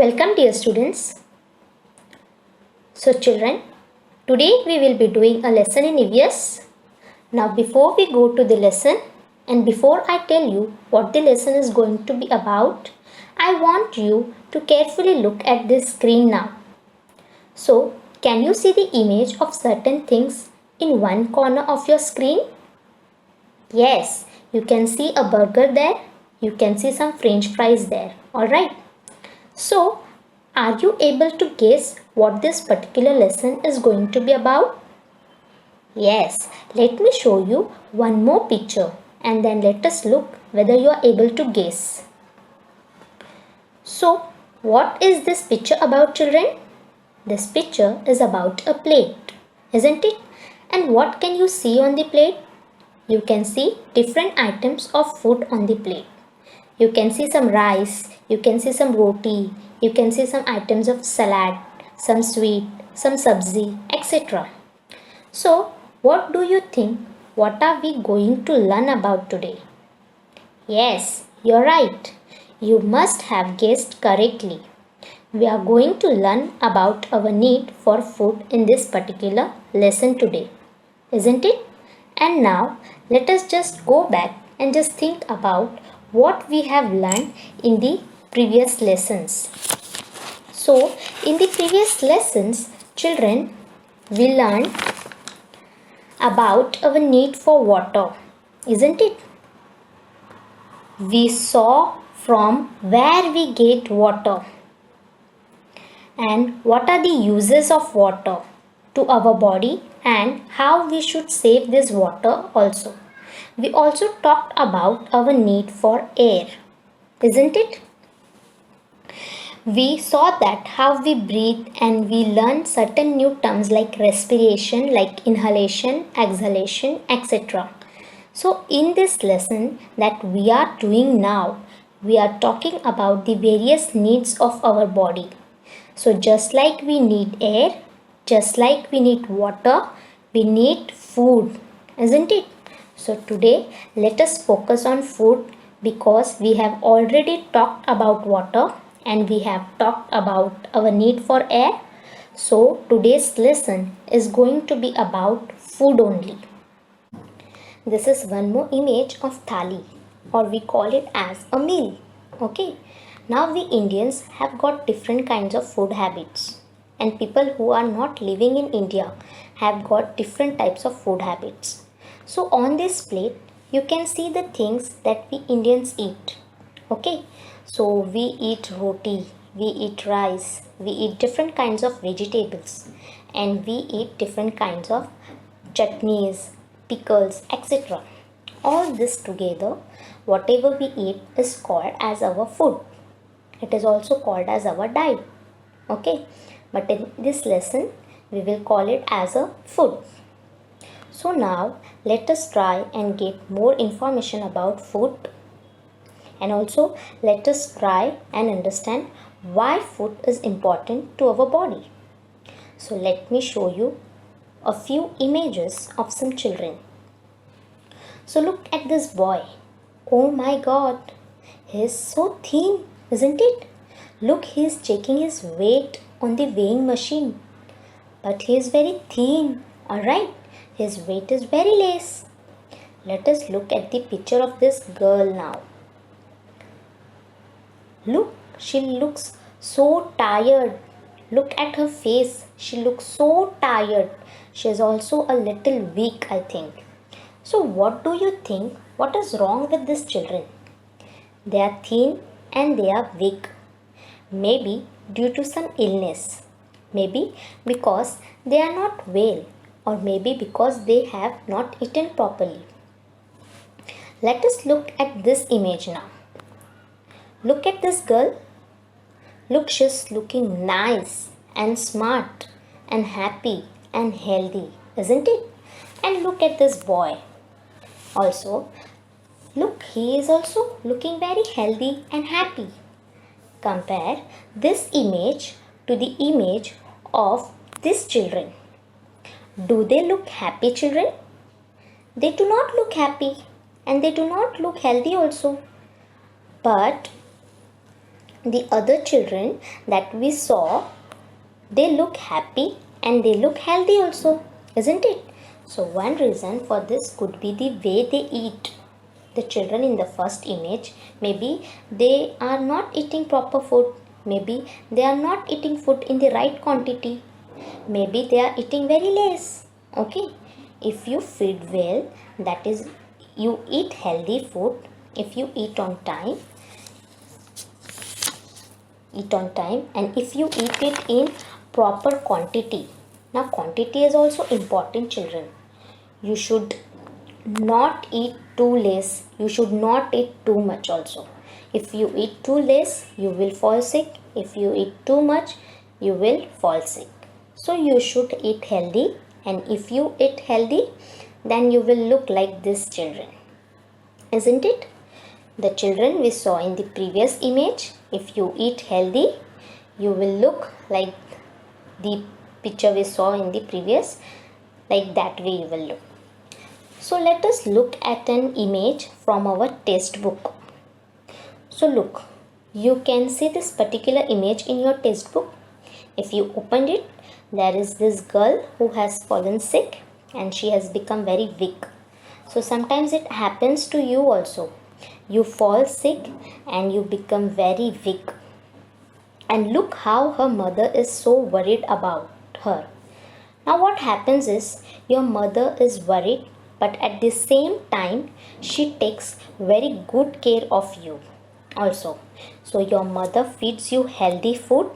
Welcome dear students. So children, today we will be doing a lesson in EVS. Now before we go to the lesson and before I tell you what the lesson is going to be about, I want you to carefully look at this screen now. So can you see the image of certain things in one corner of your screen? Yes, you can see a burger there. You can see some french fries there. Alright. So, are you able to guess what this particular lesson is going to be about? Yes, let me show you one more picture and then let us look whether you are able to guess. So, what is this picture about, children? This picture is about a plate, isn't it? And what can you see on the plate? You can see different items of food on the plate. You can see some rice, you can see some roti, you can see some items of salad, some sweet, some sabzi, etc. So, what do you think? What are we going to learn about today? Yes, you're right. You must have guessed correctly. We are going to learn about our need for food in this particular lesson today, isn't it? And now, let us just go back and just think about what we have learned in the previous lessons. So, in the previous lessons, children, we learned about our need for water, isn't it? We saw from where we get water and what are the uses of water to our body and how we should save this water also. We also talked about our need for air, isn't it? We saw that how we breathe and we learned certain new terms like respiration, like inhalation, exhalation, etc. So in this lesson that we are doing now, we are talking about the various needs of our body. So just like we need air, just like we need water, we need food, isn't it? So today let us focus on food because we have already talked about water and we have talked about our need for air. So today's lesson is going to be about food only. This is one more image of thali, or we call it as a meal. Okay. Now we Indians have got different kinds of food habits, and people who are not living in India have got different types of food habits. So on this plate you can see the things that we Indians eat. Okay, so we eat roti, we eat rice, we eat different kinds of vegetables, and we eat different kinds of chutneys, pickles, etc. All this together, whatever we eat is called as our food. It is also called as our diet. Okay, but in this lesson we will call it as a food. So now let us try and get more information about food, and also let us try and understand why food is important to our body. So let me show you a few images of some children. So look at this boy. Oh my god, he is so thin, isn't it? Look, he is checking his weight on the weighing machine. But he is very thin, alright? His weight is very less. Let us look at the picture of this girl now. Look, she looks so tired. Look at her face. She looks so tired. She is also a little weak, I think. So what do you think? What is wrong with these children? They are thin and they are weak. Maybe due to some illness. Maybe because they are not well, or maybe because they have not eaten properly. Let us look at this image now. Look at this girl. Look, she's looking nice and smart and happy and healthy, isn't it? And look at this boy. Also, look, he is also looking very healthy and happy. Compare this image to the image of these children. Do they look happy, children? They do not look happy and they do not look healthy also. But The other children that we saw, they look happy and they look healthy also, isn't it? So one reason for this could be the way they eat. The children in the first image, maybe they are not eating proper food, maybe they are not eating food in the right quantity, maybe they are eating very less. Okay, if you feed well, that is, you eat healthy food, if you eat on time and if you eat it in proper quantity. Now quantity is also important, children. You should not eat too less, you should not eat too much also. If you eat too less, you will fall sick. If you eat too much, you will fall sick. So you should eat healthy, and if you eat healthy, then you will look like these children, isn't it? The children we saw in the previous image, if you eat healthy, you will look like the picture we saw in the previous, like that way you will look. So let us look at an image from our textbook. So look, you can see this particular image in your textbook. If you opened it, there is this girl who has fallen sick and she has become very weak. So sometimes it happens to you also. You fall sick and you become very weak. And look how her mother is so worried about her. Now what happens is, your mother is worried, but at the same time she takes very good care of you also. So your mother feeds you healthy food,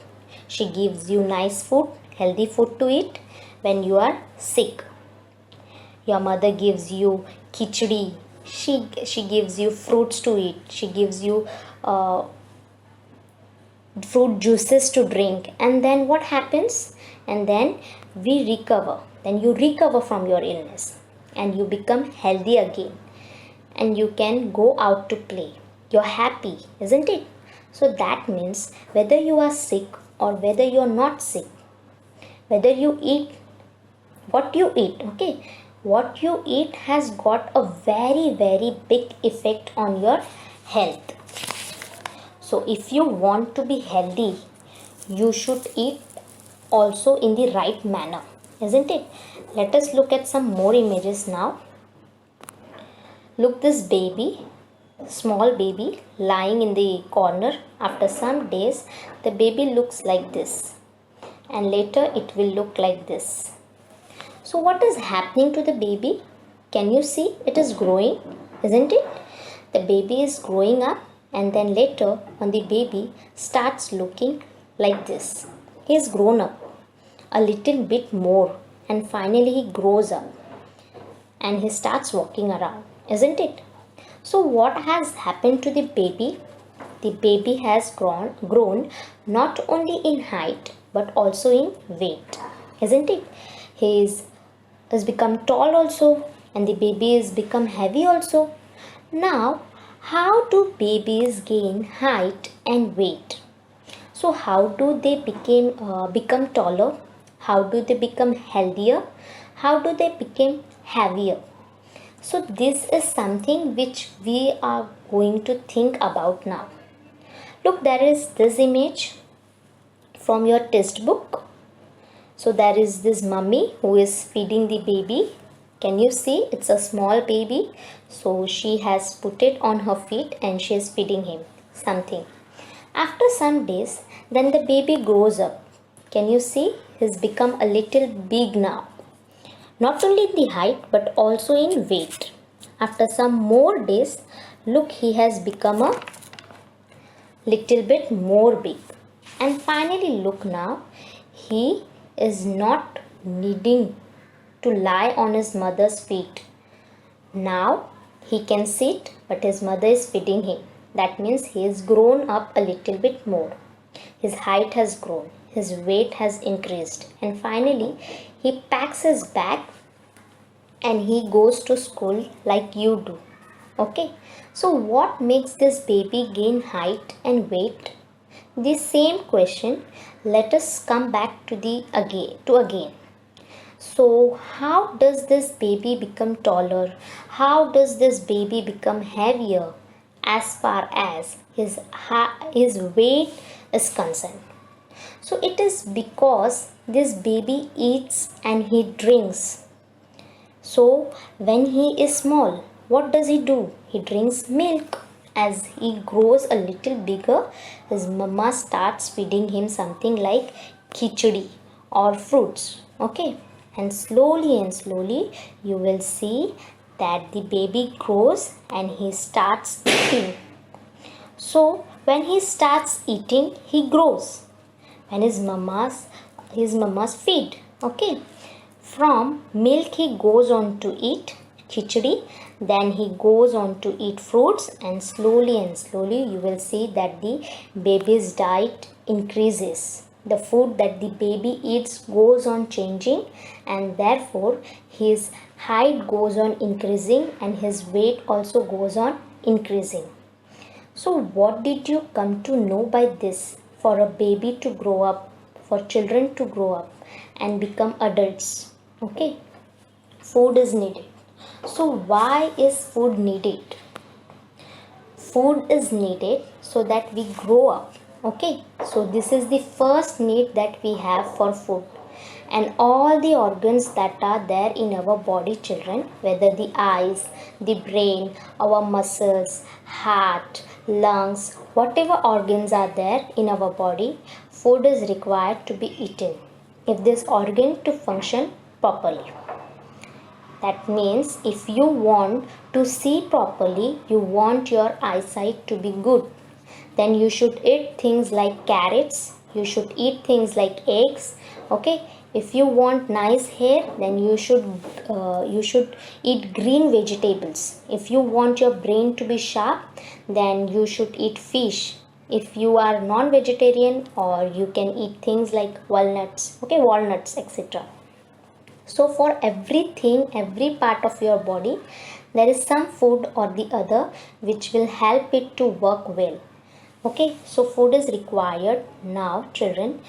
she gives you nice food, healthy food to eat when you are sick. Your mother gives you khichdi, she gives you fruits to eat, she gives you fruit juices to drink. And then what happens? And then you recover from your illness and you become healthy again, and you can go out to play. You're happy, isn't it? So that means whether you are sick or whether you are not sick, whether you eat what you eat, okay, what you eat has got a very very big effect on your health. So if you want to be healthy, you should eat also in the right manner, isn't it? Let us look at some more images now. Look, this baby, small baby, lying in the corner. After some days, the baby looks like this, and later it will look like this. So what is happening to the baby? Can you see? It is growing, isn't it? The baby is growing up, and then later on the baby starts looking like this. He is grown up a little bit more, and finally he grows up and he starts walking around, isn't it? So what has happened to the baby? The baby has grown not only in height but also in weight, isn't it? He has become tall also, and the baby has become heavy also. Now, how do babies gain height and weight? So how do they become taller? How do they become healthier? How do they become heavier? So this is something which we are going to think about now. Look, there is this image from your textbook. So there is this mummy who is feeding the baby. Can you see? It's a small baby. So she has put it on her feet and she is feeding him something. After some days, then the baby grows up. Can you see? He's become a little big now. Not only in the height but also in weight. After some more days, look, he has become a little bit more big. And finally, look now, he is not needing to lie on his mother's feet. Now he can sit, but his mother is feeding him. That means he has grown up a little bit more. His height has grown, his weight has increased, and finally he packs his bag and he goes to school like you do. Okay, so what makes this baby gain height and weight? The same question, let us come back to again. So how does this baby become taller? How does this baby become heavier? as far as his weight is concerned. So it is because this baby eats and he drinks. So when he is small, what does he do? He drinks milk. As he grows a little bigger, his mama starts feeding him something like khichdi or fruits. Okay, and slowly you will see that the baby grows and he starts eating. So when he starts eating, he grows. When his mama's feed. Okay, from milk he goes on to eat khichdi, then he goes on to eat fruits, and slowly you will see that the baby's diet increases. The food that the baby eats goes on changing, and therefore his height goes on increasing and his weight also goes on increasing. So what did you come to know by this? For a baby to grow up, for children to grow up and become adults. Okay, food is needed. So why is food needed? Food is needed so that we grow up. Okay, so this is the first need that we have for food. And all the organs that are there in our body, children, whether the eyes, the brain, our muscles, heart, lungs, whatever organs are there in our body, food is required to be eaten if this organ to function properly. That means if you want to see properly, you want your eyesight to be good, then you should eat things like carrots, you should eat things like eggs. Okay, if you want nice hair, then you should eat green vegetables. If you want your brain to be sharp, then you should eat fish. If you are non-vegetarian, or you can eat things like walnuts, okay, walnuts, etc. So for everything, every part of your body, there is some food or the other which will help it to work well. Okay, so food is required. Now children,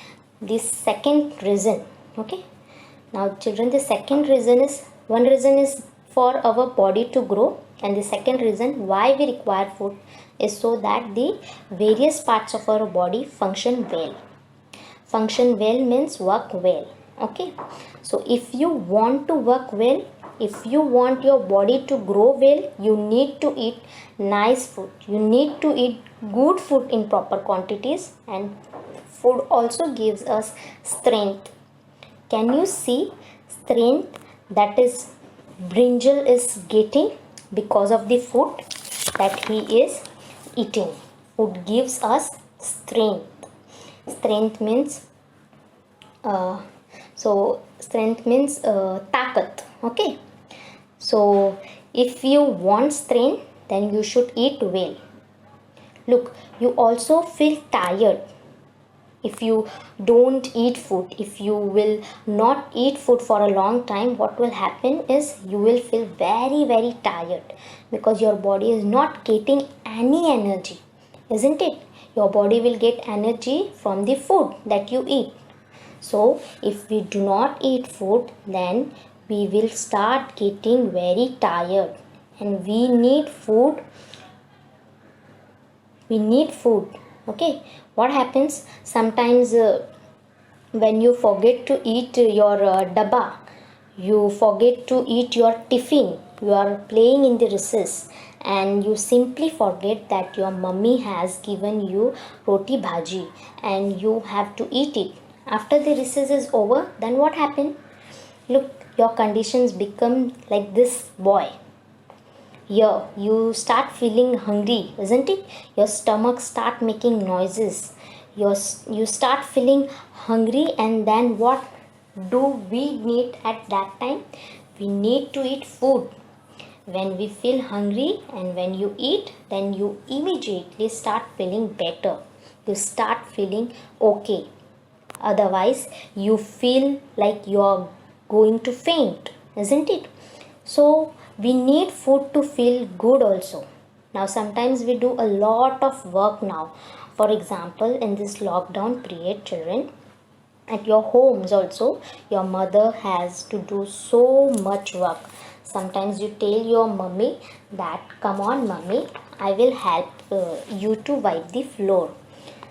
the second reason. Okay, now children, the second reason is, one reason is for our body to grow, and the second reason why we require food is so that the various parts of our body function well. Function well means work well. Okay, so if you want to work well, if you want your body to grow well, you need to eat nice food, you need to eat good food in proper quantities, and food also gives us strength. Can you see strength that is Brinjal is getting because of the food that he is eating? Food gives us strength. Strength means strength means takat. Okay, so if you want strength, then you should eat well. Look, you also feel tired if you don't eat food. If you will not eat food for a long time, what will happen is you will feel very tired, because your body is not getting any energy, isn't it? Your body will get energy from the food that you eat. So if we do not eat food, then we will start getting very tired, and we need food. Okay, what happens sometimes, when you forget to eat your dabba, you forget to eat your tiffin, you are playing in the recess, and you simply forget that your mummy has given you roti bhaji and you have to eat it. After the recess is over, then what happened? Look, your conditions become like this boy. Here you start feeling hungry, isn't it? Your stomach start making noises. You start feeling hungry, and then what do we need at that time? We need to eat food. When we feel hungry and when you eat, then you immediately start feeling better. You start feeling okay. Otherwise, you feel like you're going to faint, isn't it? So we need food to feel good also. Now sometimes we do a lot of work now. For example, in this lockdown period, children, at your homes also, your mother has to do so much work. Sometimes you tell your mummy that, come on mummy, I will help you to wipe the floor.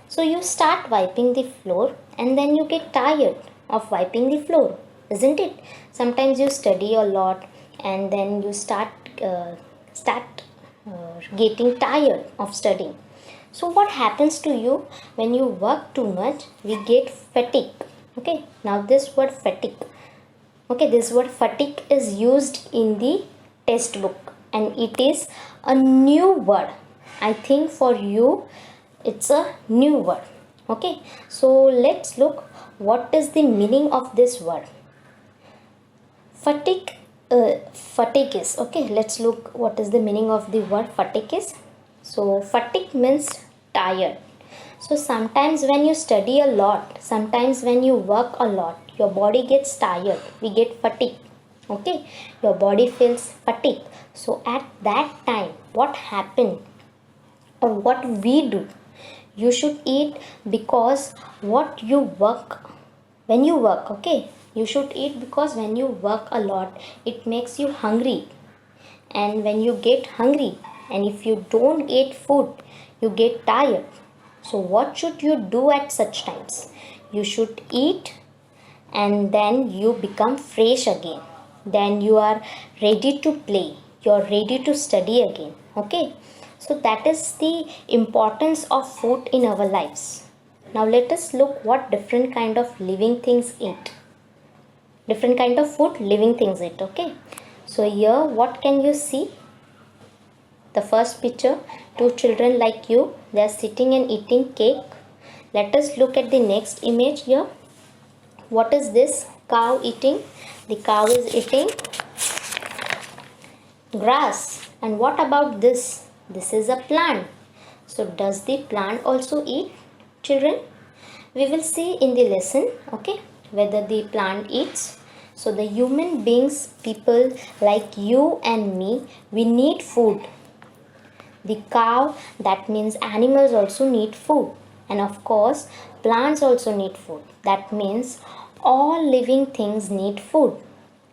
So you start wiping the floor and then you get tired of wiping the floor, isn't it? Sometimes you study a lot and then you getting tired of studying. So what happens to you when you work too much? We get fatigue. Okay, now this word fatigue. Okay, this word fatigue is used in the textbook and it is a new word. I think for you it's a new word. Okay, so let's look what is the meaning of this word. Fatigue. Fatigue is, okay, let's look what is the meaning of the word fatigue is. So fatigue means tired. So sometimes when you study a lot, sometimes when you work a lot, your body gets tired, we get fatigue. Okay, your body feels fatigue. So at that time what happened or what we do, you should eat, because what you work, when you work, okay, you should eat because when you work a lot it makes you hungry, and when you get hungry and if you don't eat food you get tired. So what should you do at such times? You should eat and then you become fresh again, then you are ready to play, you are ready to study again. Okay, so that is the importance of food in our lives. Now let us look what different kind of living things eat. Different kind of food living things eat. Okay, so here what can you see? The first picture, two children like you, they are sitting and eating cake. Let us look at the next image here. What is this cow eating? The cow is eating grass. And what about this? This is a plant. So does the plant also eat, children? We will see in the lesson, okay, whether the plant eats. So the human beings, people like you and me, we need food. The cow, that means animals also need food. And of course, plants also need food. That means all living things need food.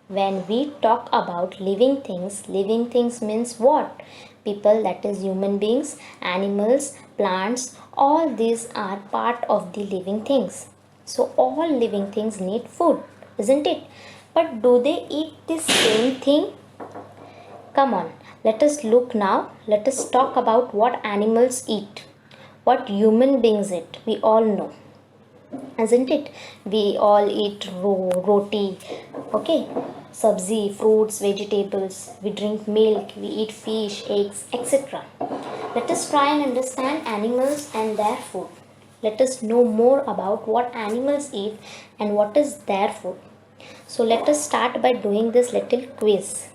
When we talk about living things means what? People, that is human beings, animals, plants, all these are part of the living things. So all living things need food, isn't it? But do they eat the same thing? Come on, let us look now. Let us talk about what animals eat, what human beings eat. We all know, isn't it? We all eat roti, okay, sabzi, fruits, vegetables. We drink milk, we eat fish, eggs, etc. Let us try and understand animals and their food. Let us know more about what animals eat and what is their food. So let us start by doing this little quiz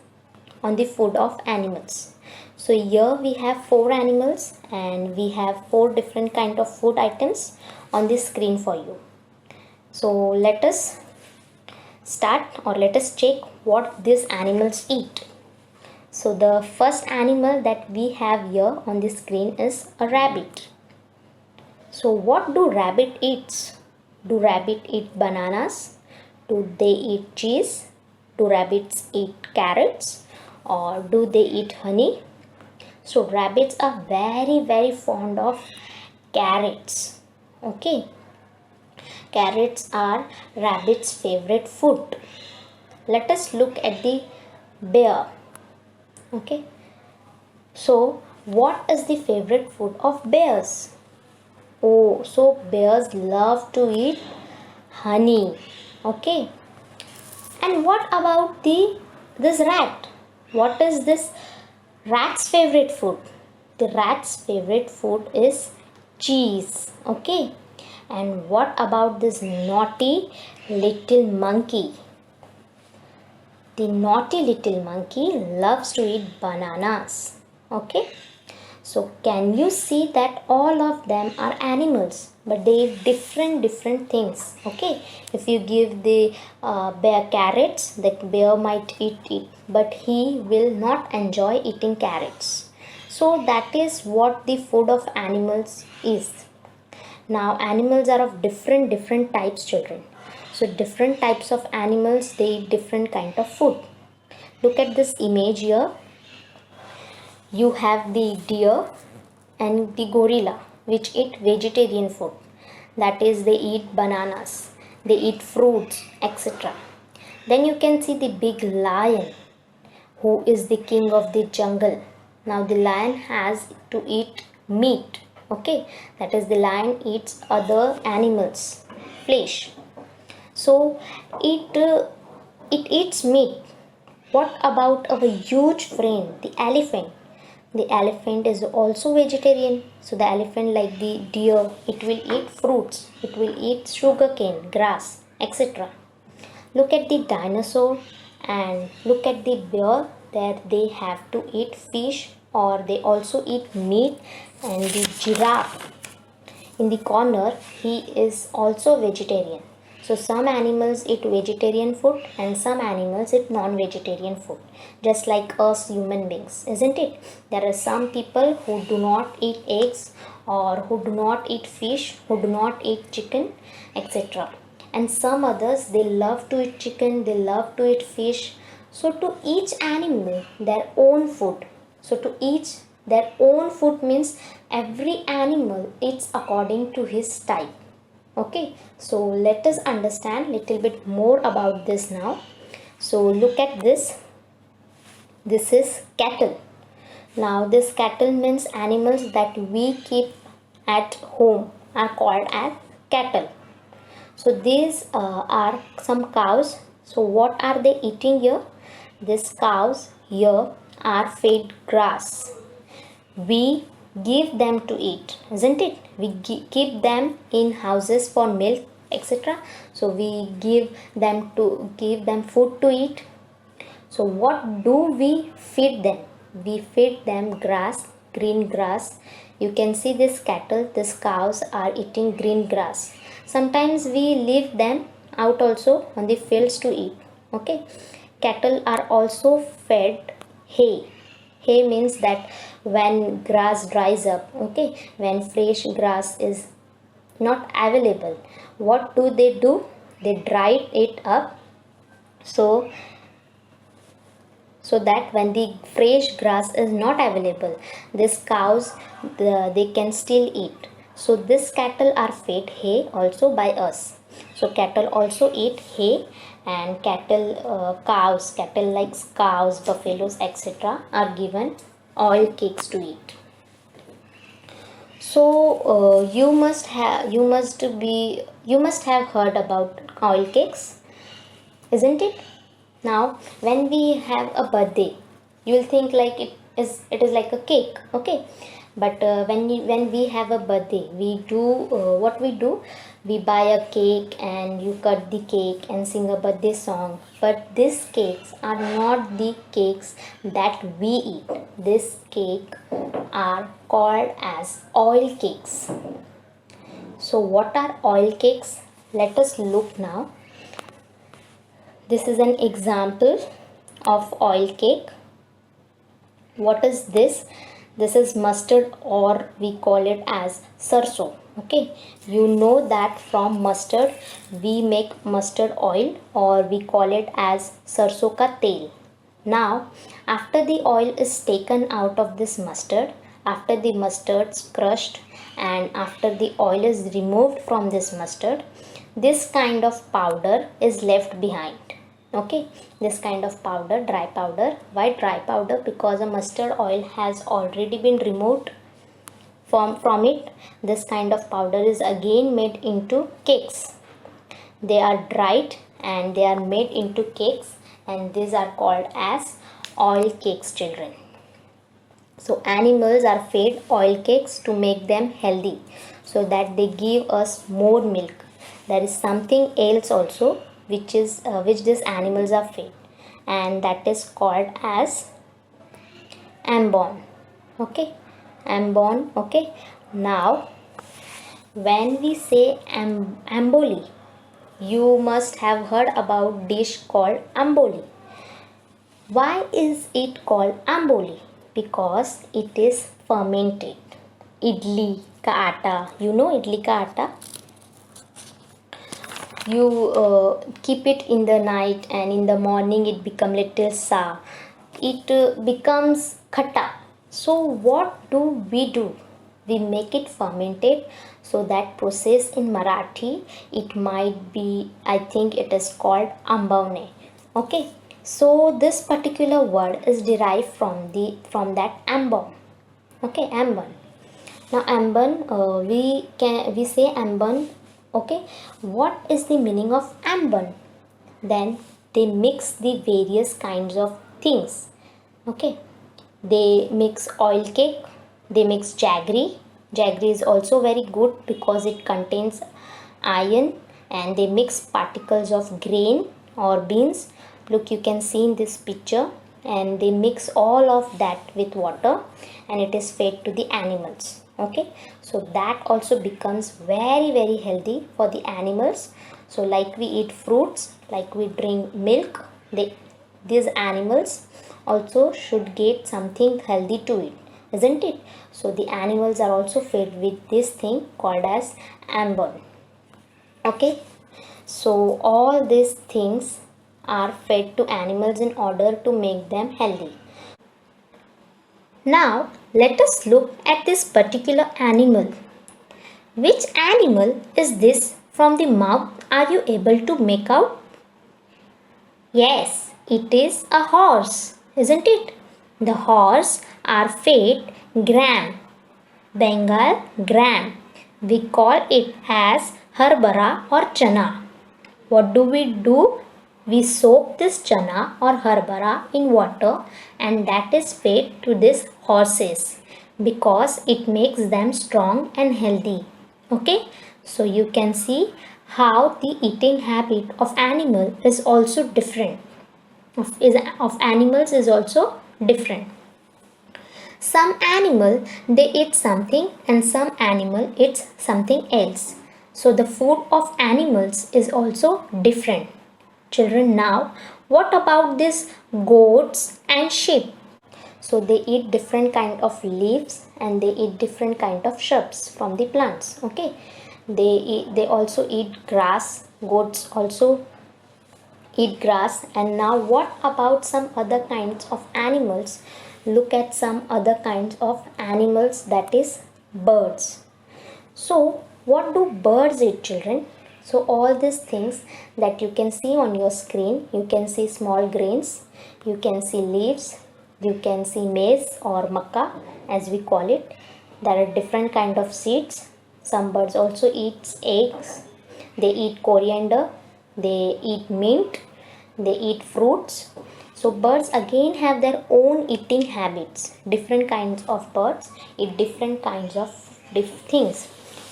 on the food of animals. So here we have 4 animals and we have 4 different kind of food items on the screen for you. So let us start, or let us check what these animals eat. So the first animal that we have here on the screen is a rabbit. So what do rabbit eats? Do rabbit eat bananas? Do they eat cheese? Do rabbits eat carrots? Or do they eat honey? So rabbits are very fond of carrots. Okay, carrots are rabbit's favorite food. Let us look at the bear. Okay, so what is the favorite food of bears? Oh, so bears love to eat honey. Okay, and what about this rat? What is this rat's favorite food? The rat's favorite food is cheese. Okay, and what about this naughty little monkey? The naughty little monkey loves to eat bananas. Okay, so can you see that all of them are animals, but they eat different things. Okay, if you give the bear carrots, that bear might eat it, but he will not enjoy eating carrots. So that is what the food of animals is. Now animals are of different types, children. So different types of animals, they eat different kind of food. look at this image here. You have the deer and the gorilla which eat vegetarian food, that is they eat bananas, they eat fruits, etc. Then you can see the big lion who is the king of the jungle. Now the lion has to eat meat, okay, that is the lion eats other animals flesh. So it eats meat. What about our huge friend, the elephant? The elephant is also vegetarian. So the elephant, like the deer, it will eat fruits, it will eat sugarcane, grass, etc. Look at the dinosaur and look at the bear, that they have to eat fish or they also eat meat. And the giraffe in the corner, he is also vegetarian. So some animals eat vegetarian food and some animals eat non-vegetarian food, just like us human beings, isn't it? There are some people who do not eat eggs or who do not eat fish, who do not eat chicken, etc. And some others, they love to eat chicken, they love to eat fish. So to each animal their own food. So to each their own food means every animal eats according to his type. Okay, so let us understand little bit more about this now. So look at this. This is cattle. Now this cattle means animals that we keep at home are called as cattle. So these are some cows. So what are they eating here? These cows here are fed grass. We give them to eat, isn't it? We keep them in houses for milk, etc. So we give them food to eat. So what do we feed them? We feed them grass, green grass. You can see this cattle, these cows are eating green grass. Sometimes we leave them out also on the fields to eat. Okay, cattle are also fed hay. Hay means that when grass dries up, okay, when fresh grass is not available, what do? They dry it up so that when the fresh grass is not available, these cows they can still eat. So this cattle are fed hay also by us. So cattle also eat hay, and cattle like cows, buffaloes, etc. are given oil cakes to eat. So you must have heard about oil cakes, isn't it? Now when we have a birthday, you will think like it is like a cake, okay, but when we have a birthday, we do what we do, we buy a cake and you cut the cake and sing a birthday song. But these cakes are not the cakes that we eat. This cake are called as oil cakes. So what are oil cakes? Let us look now. This is an example of oil cake. What is this? This is mustard, or we call it as sarso. Okay, you know that from mustard we make mustard oil, or we call it as sarso ka tel. Now after the oil is taken out of this mustard, after the mustard is crushed and after the oil is removed from this mustard, this kind of powder is left behind. Okay, this kind of powder, dry powder. Why dry powder? Because the mustard oil has already been removed from it. This kind of powder is again made into cakes. They are dried and they are made into cakes, and these are called as oil cakes, children. So animals are fed oil cakes to make them healthy, so that they give us more milk. There is something else also which these animals are fed, and that is called as ambon. Okay, ambon. Okay, now when we say amboli, you must have heard about dish called amboli. Why is it called amboli? Because it is fermented. Idli ka atta, you know idli ka atta? you keep it in the night and in the morning it become little sour, it becomes khata. So what do? We make it fermented. So that process in Marathi, it might be, I think it is called ambavne. Okay, so this particular word is derived from that ambon. Okay, ambon. Now amban, we say amban. Okay, what is the meaning of amban? Then they mix the various kinds of things. Okay, they mix oil cake, they mix jaggery. Jaggery is also very good because it contains iron. And they mix particles of grain or beans. Look, you can see in this picture. And they mix all of that with water, and it is fed to the animals. Okay, so that also becomes very very healthy for the animals. So like we eat fruits, like we drink milk, these animals also should get something healthy to it, isn't it? So the animals are also fed with this thing called as ambon. Okay, so all these things are fed to animals in order to make them healthy. Now let us look at this particular animal. Which animal is this? From the mouth, are you able to make out? Yes, it is a horse, isn't it? The horse are fed gram, Bengal gram. We call it as harbara or chana. What do? We soak this chana or harbara in water, and that is fed to these horses because it makes them strong and healthy. Okay, so you can see how the eating habit of animal is also different. Of animals is also different. Some animal they eat something and some animal eats something else. So the food of animals is also different. Children, now what about these goats and sheep? So they eat different kind of leaves, and they eat different kind of shrubs from the plants. Okay, they also eat grass. Goats also eat grass. And now what about some other kinds of animals? Look at some other kinds of animals, that is birds. So what do birds eat, children? So all these things that you can see on your screen, you can see small grains, you can see leaves, you can see maize or makkah as we call it. There are different kind of seeds. Some birds also eat eggs. They eat coriander, they eat mint, they eat fruits. So birds again have their own eating habits. Different kinds of birds eat different kinds of things.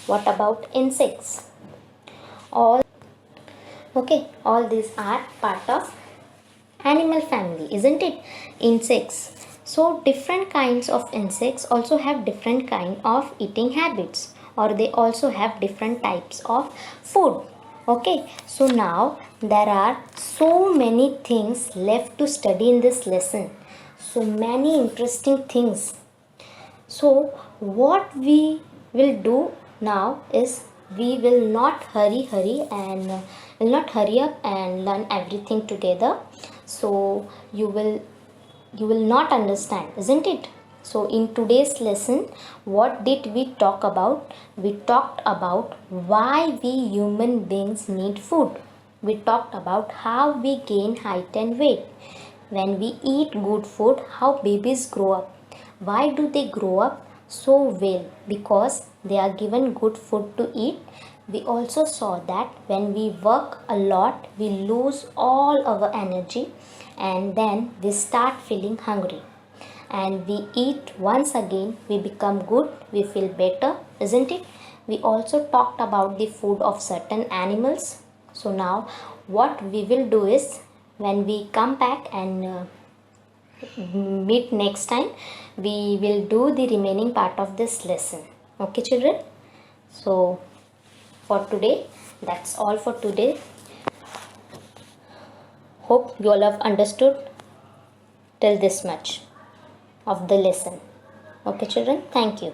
What about insects? All these are part of animal family, isn't it? Insects. So different kinds of insects also have different kind of eating habits, or they also have different types of food. Okay, so now there are so many things left to study in this lesson. So many interesting things. So what we will do now is we will not hurry up and learn everything together. So you will not understand, isn't it? So in today's lesson, what did we talk about? We talked about why we human beings need food. We talked about how we gain height and weight. When we eat good food, how babies grow up. Why do they grow up so well? Because they are given good food to eat. We also saw that when we work a lot, we lose all our energy, and then we start feeling hungry. And we eat once again, we become good, we feel better, isn't it? We also talked about the food of certain animals. So now what we will do is, when we come back and meet next time, we will do the remaining part of this lesson. Okay, children? So for today, that's all for today. Hope you all have understood till this much of the lesson. Okay, children? Thank you.